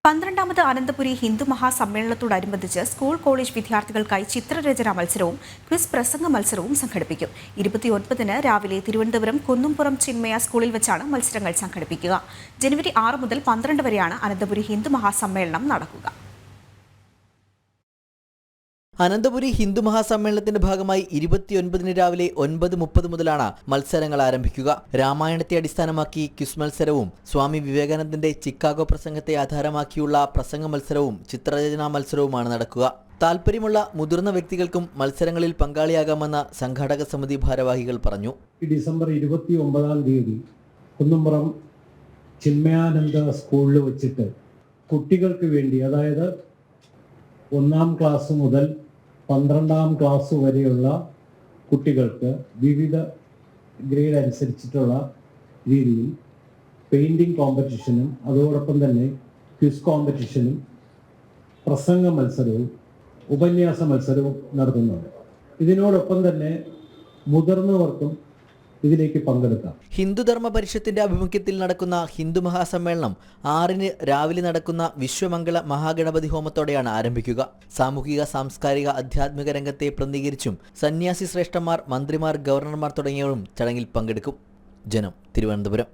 12ാമത് Ananthapuri Hindu മഹാസമ്മേളനത്തോടനുബന്ധിച്ച് school college വിദ്യാർത്ഥികൾക്കായി ചിത്രരചനാ മത്സരവും quiz പ്രസംഗ മത്സരവും സംഘടിപ്പിക്കും. 29-ന് രാവിലെ തിരുവനന്തപുരം കുന്നുംപുറം ചിന്മയ സ്കൂളിൽ വെച്ചാണ് മത്സരങ്ങൾ സംഘടിപ്പിക്കുക. ജനുവരി 6 മുതൽ 12 വരെയാണ് അനന്തപുരി ഹിന്ദു മഹാസമ്മേളനം നടക്കുക. അനന്തപുരി ഹിന്ദു മഹാസമ്മേളനത്തിന്റെ ഭാഗമായി 29-ന് രാവിലെ 9:30 മുതലാണ് മത്സരങ്ങൾ ആരംഭിക്കുക. രാമായണത്തെ അടിസ്ഥാനമാക്കി ക്വിസ് മത്സരവും സ്വാമി വിവേകാനന്ദന്റെ ചിക്കാഗോ പ്രസംഗത്തെ ആധാരമാക്കിയുള്ള പ്രസംഗ മത്സരവും ചിത്രരചനാ മത്സരവുമാണ് നടക്കുക. താൽപര്യമുള്ള മുതിർന്ന വ്യക്തികൾക്കും മത്സരങ്ങളിൽ പങ്കാളിയാകാമെന്ന് സംഘാടക സമിതി ഭാരവാഹികൾ പറഞ്ഞു. ഡിസംബർ 29-ാം തീയതി കുന്നുംപുറം ചിന്മയാനന്ദ സ്കൂളിൽ വെച്ചിട്ട് കുട്ടികൾക്ക് വേണ്ടി, അതായത് 1ാം ക്ലാസ് മുതൽ 12ാം ക്ലാസ് വരെയുള്ള കുട്ടികൾക്ക് വിവിധ ഗ്രേഡ് അനുസരിച്ചിട്ടുള്ള രീതിയിൽ പെയിൻറ്റിംഗ് കോമ്പറ്റീഷനും അതോടൊപ്പം തന്നെ ക്വിസ് കോമ്പറ്റീഷനും പ്രസംഗ മത്സരവും ഉപന്യാസ മത്സരവും നടത്തുന്നുണ്ട്. ഇതിനോടൊപ്പം തന്നെ മുതിർന്നവർക്കും ഇതിലേക്ക് പങ്കെടുക്കാം. ഹിന്ദുധർമ്മ പരിഷത്തിന്റെ ആഭിമുഖ്യത്തിൽ നടക്കുന്ന ഹിന്ദു മഹാസമ്മേളനം 6-ന് രാവിലെ നടക്കുന്ന വിശ്വമംഗള മഹാഗണപതി ഹോമത്തോടെയാണ് ആരംഭിക്കുക. സാമൂഹിക, സാംസ്കാരിക, ആധ്യാത്മിക രംഗത്തെ പ്രതിനിധീകരിച്ചും സന്യാസി ശ്രേഷ്ഠന്മാർ, മന്ത്രിമാർ, ഗവർണർമാർ തുടങ്ങിയവരും ചടങ്ങിൽ പങ്കെടുക്കും. ജനം, തിരുവനന്തപുരം.